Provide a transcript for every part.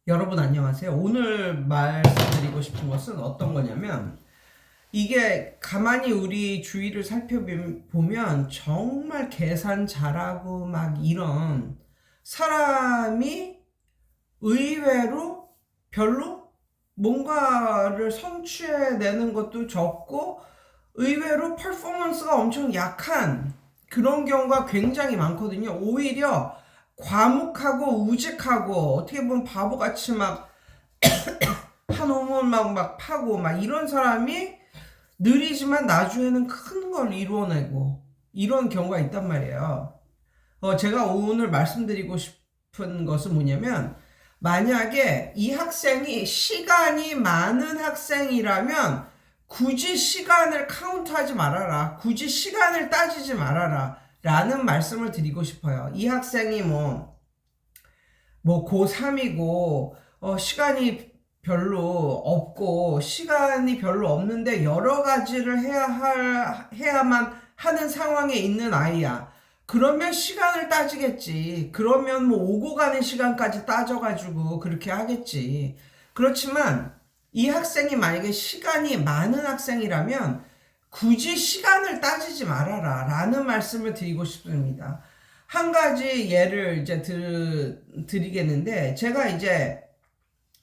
여러분 안녕하세요. 오늘 말씀드리고 싶은 것은 어떤 거냐면 이게 가만히 우리 주위를 살펴보면 정말 계산 잘하고 막 이런 사람이 의외로 별로 뭔가를 성취해내는 것도 적고 의외로 퍼포먼스가 엄청 약한 그런 경우가 굉장히 많거든요. 오히려 과묵하고 우직하고 어떻게 보면 바보같이 막 한 호흡 막 파고 막 이런 사람이 느리지만 나중에는 큰 걸 이루어내고 이런 경우가 있단 말이에요. 제가 오늘 말씀드리고 싶은 것은 뭐냐면 만약에 이 학생이 시간이 많은 학생이라면 굳이 시간을 카운트하지 말아라. 굳이 시간을 따지지 말아라. 라는 말씀을 드리고 싶어요. 이 학생이 고3이고, 시간이 별로 없고, 시간이 별로 없는데 여러 가지를 해야만 하는 상황에 있는 아이야. 그러면 시간을 따지겠지. 그러면 오고 가는 시간까지 따져가지고 그렇게 하겠지. 그렇지만 이 학생이 만약에 시간이 많은 학생이라면 굳이 시간을 따지지 말아라 라는 말씀을 드리고 싶습니다. 한 가지 예를 이제 드리겠는데, 제가 이제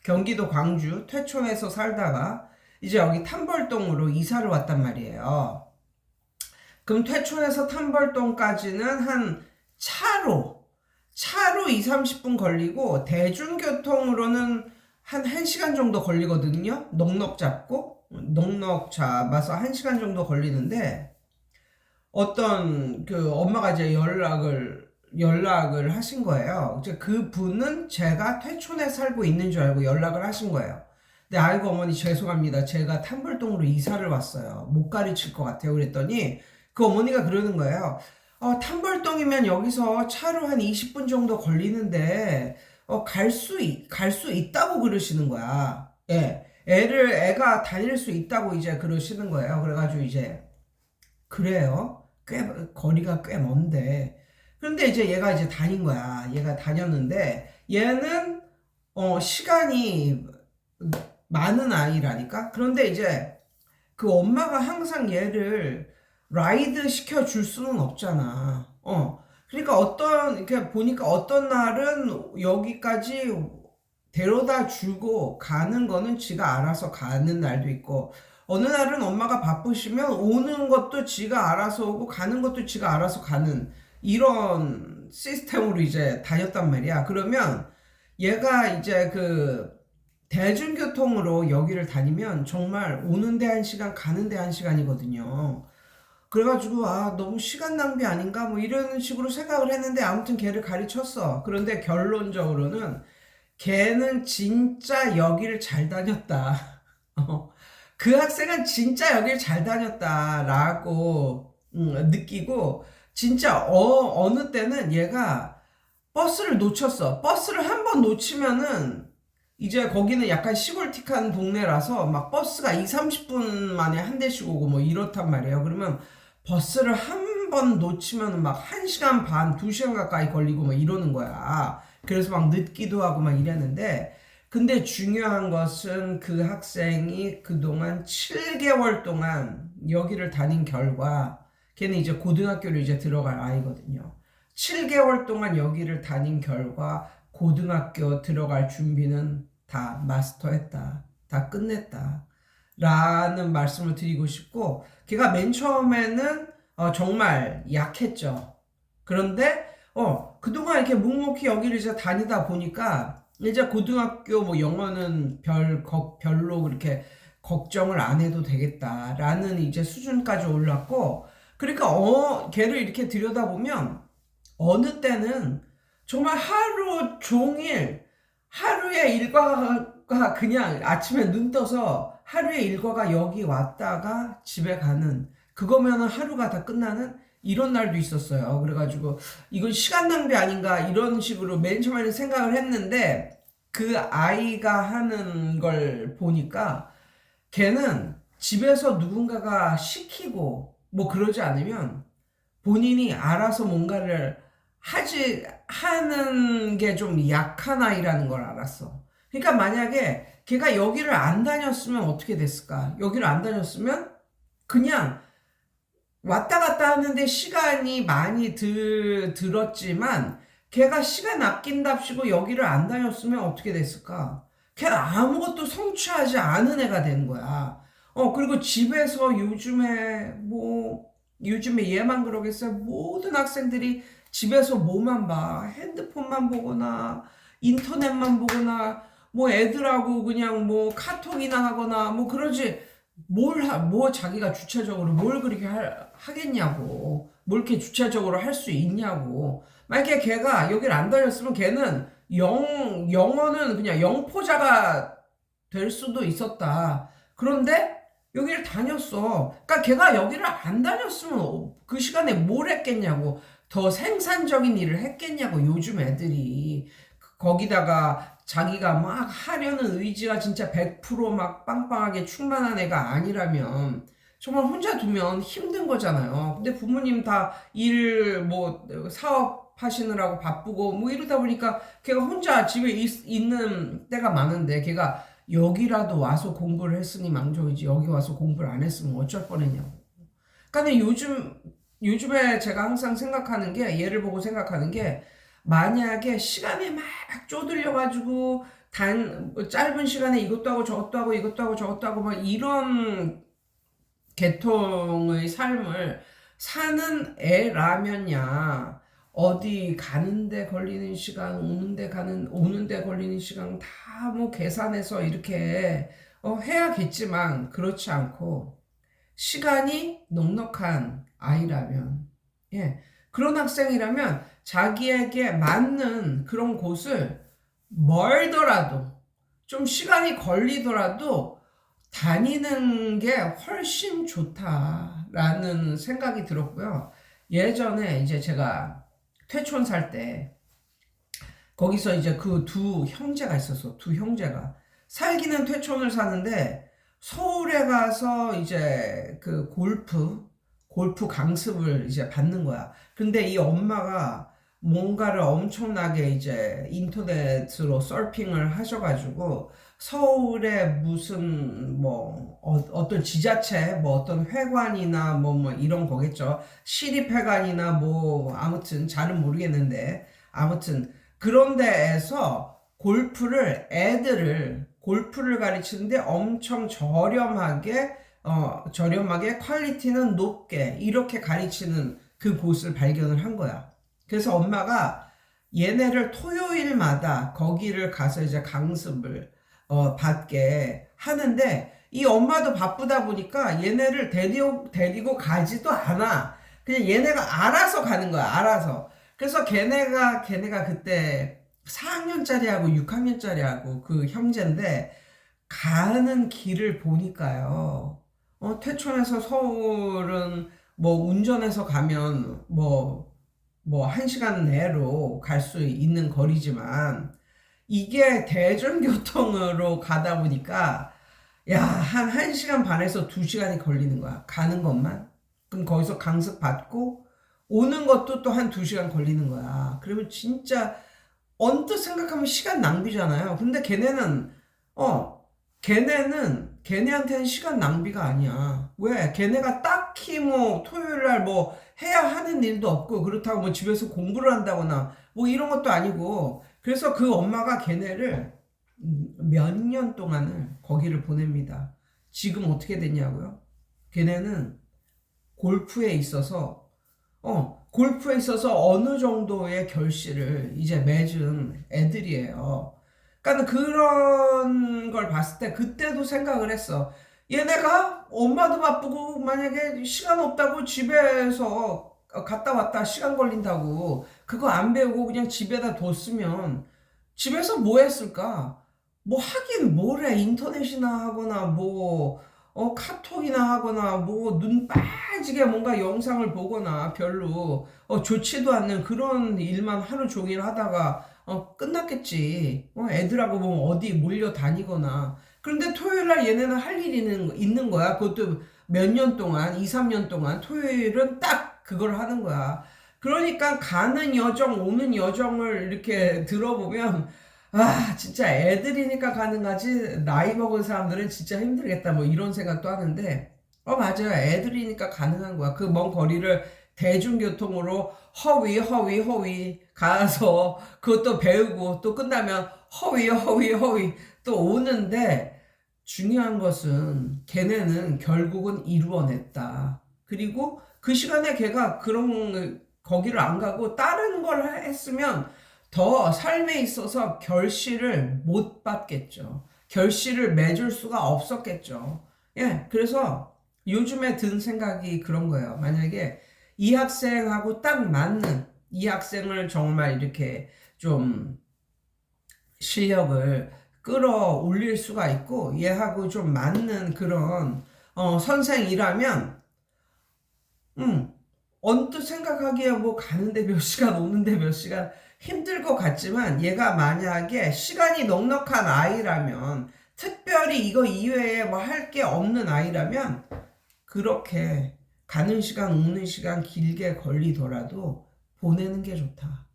경기도 광주 퇴촌에서 살다가 이제 여기 탐벌동으로 이사를 왔단 말이에요. 그럼 퇴촌에서 탐벌동까지는 한 차로 2, 30분 걸리고 대중교통으로는 한 1시간 정도 걸리거든요. 넉넉 잡아서 1시간 정도 걸리는데 어떤 그 엄마가 이제 연락을 하신 거예요. 이제 그 분은 제가 퇴촌에 살고 있는 줄 알고 연락을 하신 거예요. 근데 아이고 어머니 죄송합니다. 제가 탐벌동으로 이사를 왔어요. 못 가르칠 것 같아요. 그랬더니 그 어머니가 그러는 거예요. 탐벌동이면 여기서 차로 한 20분 정도 걸리는데 갈 수 있다고 그러시는 거야. 예. 애가 다닐 수 있다고 이제 그러시는 거예요. 그래가지고 이제 그래요. 거리가 꽤 먼데. 그런데 이제 얘가 이제 다닌 거야. 얘가 다녔는데 얘는 시간이 많은 아이라니까. 그런데 이제 그 엄마가 항상 얘를 라이드 시켜줄 수는 없잖아. 그러니까 이렇게 보니까 어떤 날은 여기까지 데려다 주고 가는 거는 지가 알아서 가는 날도 있고, 어느 날은 엄마가 바쁘시면 오는 것도 지가 알아서 오고 가는 것도 지가 알아서 가는 이런 시스템으로 이제 다녔단 말이야. 그러면 얘가 이제 그 대중교통으로 여기를 다니면 정말 오는데 1시간 가는데 1시간이거든요. 그래가지고 너무 시간 낭비 아닌가 뭐 이런 식으로 생각을 했는데 아무튼 걔를 가르쳤어. 그런데 결론적으로는 걔는 진짜 여기를 잘 다녔다. 그 학생은 진짜 여기를 잘 다녔다라고 느끼고, 진짜 어느 때는 얘가 버스를 놓쳤어. 버스를 한 번 놓치면은 이제 거기는 약간 시골틱한 동네라서 막 버스가 2, 30분 만에 한 대씩 오고 뭐 이렇단 말이에요. 그러면 버스를 한 번 놓치면 막 1시간 반, 2시간 가까이 걸리고 막 이러는 거야. 그래서 막 늦기도 하고 막 이랬는데, 근데 중요한 것은 그 학생이 그동안 7개월 동안 여기를 다닌 결과, 걔는 이제 고등학교를 이제 들어갈 아이거든요. 7개월 동안 여기를 다닌 결과 고등학교 들어갈 준비는 다 마스터했다. 다 끝냈다. 라는 말씀을 드리고 싶고, 걔가 맨 처음에는 정말 약했죠. 그런데 그동안 이렇게 묵묵히 여기를 이제 다니다 보니까 이제 고등학교 뭐 영어는 별로 그렇게 걱정을 안 해도 되겠다라는 이제 수준까지 올랐고, 그러니까 걔를 이렇게 들여다보면 어느 때는 정말 하루 종일 하루의 일과가 그냥 아침에 눈 떠서 하루의 일과가 여기 왔다가 집에 가는, 그거면은 하루가 다 끝나는 이런 날도 있었어요. 그래가지고 이건 시간 낭비 아닌가 이런 식으로 맨 처음에는 생각을 했는데, 그 아이가 하는 걸 보니까 걔는 집에서 누군가가 시키고 뭐 그러지 않으면 본인이 알아서 뭔가를 하는 게 좀 약한 아이라는 걸 알았어. 그러니까 만약에 걔가 여기를 안 다녔으면 어떻게 됐을까? 여기를 안 다녔으면 그냥 왔다 갔다 하는데 시간이 많이 들었지만 걔가 시간 아낀답시고 여기를 안 다녔으면 어떻게 됐을까? 걔는 아무것도 성취하지 않은 애가 된 거야. 그리고 집에서 요즘에 얘만 그러겠어요. 모든 학생들이 집에서 뭐만 봐. 핸드폰만 보거나, 인터넷만 보거나, 뭐 애들하고 그냥 뭐 카톡이나 하거나, 뭐 그러지. 뭐 자기가 주체적으로 뭘 그렇게 하겠냐고. 뭘 이렇게 주체적으로 할 수 있냐고. 만약에 걔가 여기를 안 다녔으면 걔는 영어는 그냥 영포자가 될 수도 있었다. 그런데 여기를 다녔어. 그러니까 걔가 여기를 안 다녔으면 그 시간에 뭘 했겠냐고. 더 생산적인 일을 했겠냐고, 요즘 애들이. 거기다가 자기가 막 하려는 의지가 진짜 100%막 빵빵하게 충만한 애가 아니라면 정말 혼자 두면 힘든 거잖아요. 근데 부모님 다 뭐 사업 하시느라고 바쁘고 뭐 이러다 보니까 걔가 혼자 집에 있는 때가 많은데 걔가 여기라도 와서 공부를 했으니 망정이지 여기 와서 공부를 안 했으면 어쩔 뻔했냐고. 그러니까 요즘에 제가 항상 생각하는 게 얘를 보고 생각하는 게 만약에 시간에 막 쪼들려가지고 짧은 시간에 이것도 하고 저것도 하고 이것도 하고 저것도 하고 막 이런 계통의 삶을 사는 애라면야 어디 가는데 걸리는 시간, 오는데 걸리는 시간 다 뭐 계산해서 이렇게 해야겠지만 그렇지 않고 시간이 넉넉한 아이라면, 예, 그런 학생이라면 자기에게 맞는 그런 곳을 멀더라도 좀 시간이 걸리더라도 다니는 게 훨씬 좋다라는 생각이 들었고요. 예전에 이제 제가 퇴촌 살 때 거기서 이제 그 두 형제가 있었어. 두 형제가 살기는 퇴촌을 사는데 서울에 가서 이제 그 골프 강습을 이제 받는 거야. 근데 이 엄마가 뭔가를 엄청나게 이제 인터넷으로 서핑을 하셔가지고 서울에 무슨 뭐 어떤 지자체 뭐 어떤 회관이나 뭐 이런 거겠죠. 시립회관이나 뭐 아무튼 잘은 모르겠는데 아무튼 그런 데에서 골프를 가르치는데 엄청 저렴하게 퀄리티는 높게 이렇게 가르치는 그 곳을 발견을 한 거야. 그래서 엄마가 얘네를 토요일마다 거기를 가서 이제 강습을 받게 하는데 이 엄마도 바쁘다 보니까 얘네를 데리고 가지도 않아. 그냥 얘네가 알아서 가는 거야. 알아서. 그래서 걔네가 그때 4학년짜리하고 6학년짜리하고 그 형제인데 가는 길을 보니까요. 퇴촌에서 서울은 뭐 운전해서 가면 뭐 1시간 내로 갈 수 있는 거리지만 이게 대중교통으로 가다 보니까 야, 한 1시간 반에서 2시간이 걸리는 거야. 가는 것만. 그럼 거기서 강습 받고 오는 것도 또 한 2시간 걸리는 거야. 그러면 진짜 언뜻 생각하면 시간 낭비잖아요. 근데 걔네한테는 시간 낭비가 아니야. 왜? 걔네가 딱히 뭐 토요일 날 뭐 해야 하는 일도 없고 그렇다고 뭐 집에서 공부를 한다거나 뭐 이런 것도 아니고 그래서 그 엄마가 걔네를 몇 년 동안을 거기를 보냅니다. 지금 어떻게 됐냐고요? 걔네는 골프에 있어서 어느 정도의 결실을 이제 맺은 애들이에요. 그러니까 그런 걸 봤을 때 그때도 생각을 했어. 얘네가 엄마도 바쁘고 만약에 시간 없다고 집에서 갔다 왔다 시간 걸린다고 그거 안 배우고 그냥 집에다 뒀으면 집에서 뭐 했을까? 뭐 하긴 뭐래 인터넷이나 하거나 카톡이나 하거나 뭐 눈 빠지게 뭔가 영상을 보거나 별로 좋지도 않는 그런 일만 하루 종일 하다가 끝났겠지. 애들하고 뭐 어디 몰려 다니거나. 그런데 토요일 날 얘네는 할 일이 있는 거야. 그것도 몇 년 동안, 2, 3년 동안 토요일은 딱 그걸 하는 거야. 그러니까 가는 여정, 오는 여정을 이렇게 들어보면 진짜 애들이니까 가능하지 나이 먹은 사람들은 진짜 힘들겠다 뭐 이런 생각도 하는데 맞아요. 애들이니까 가능한 거야. 그 먼 거리를 대중교통으로 허위 가서 그것도 배우고 또 끝나면 허위 또 오는데 중요한 것은 걔네는 결국은 이루어냈다. 그리고 그 시간에 걔가 그런 거기를 안 가고 다른 걸 했으면 더 삶에 있어서 결실을 못 받겠죠. 결실을 맺을 수가 없었겠죠. 예, 그래서 요즘에 든 생각이 그런 거예요. 만약에 이 학생하고 딱 맞는 이 학생을 정말 이렇게 좀 실력을 끌어올릴 수가 있고 얘하고 좀 맞는 그런 선생이라면 언뜻 생각하기에 뭐 가는데 몇 시간 오는데 몇 시간 힘들 것 같지만 얘가 만약에 시간이 넉넉한 아이라면 특별히 이거 이외에 뭐 할 게 없는 아이라면 그렇게 가는 시간 오는 시간 길게 걸리더라도 보내는 게 좋다.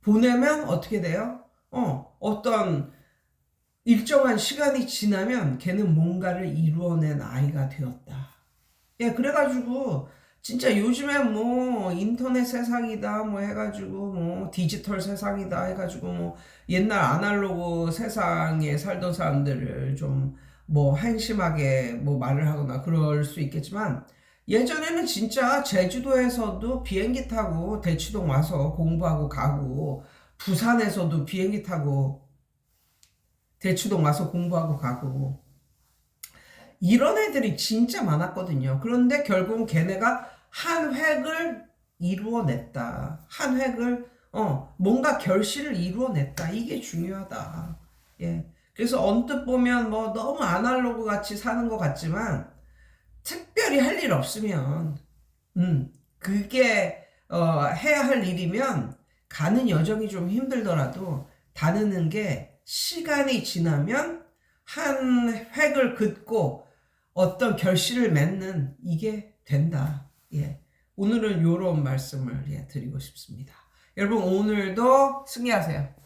보내면 어떻게 돼요? 어떤 일정한 시간이 지나면 걔는 뭔가를 이루어낸 아이가 되었다. 예, 그래가지고 진짜 요즘에 뭐 인터넷 세상이다 뭐 해가지고 뭐 디지털 세상이다 해가지고 뭐 옛날 아날로그 세상에 살던 사람들을 좀 뭐 한심하게 뭐 말을 하거나 그럴 수 있겠지만 예전에는 진짜 제주도에서도 비행기 타고 대치동 와서 공부하고 가고 부산에서도 비행기 타고 대치동 와서 공부하고 가고 이런 애들이 진짜 많았거든요. 그런데 결국은 걔네가 한 획을 이루어냈다. 한 획을 뭔가 결실을 이루어냈다. 이게 중요하다. 예. 그래서 언뜻 보면 뭐 너무 아날로그 같이 사는 것 같지만 특별히 할 일 없으면 그게 해야 할 일이면 가는 여정이 좀 힘들더라도 다니는 게 시간이 지나면 한 획을 긋고 어떤 결실을 맺는 이게 된다. 예. 오늘은 이런 말씀을 드리고 싶습니다. 여러분 오늘도 승리하세요.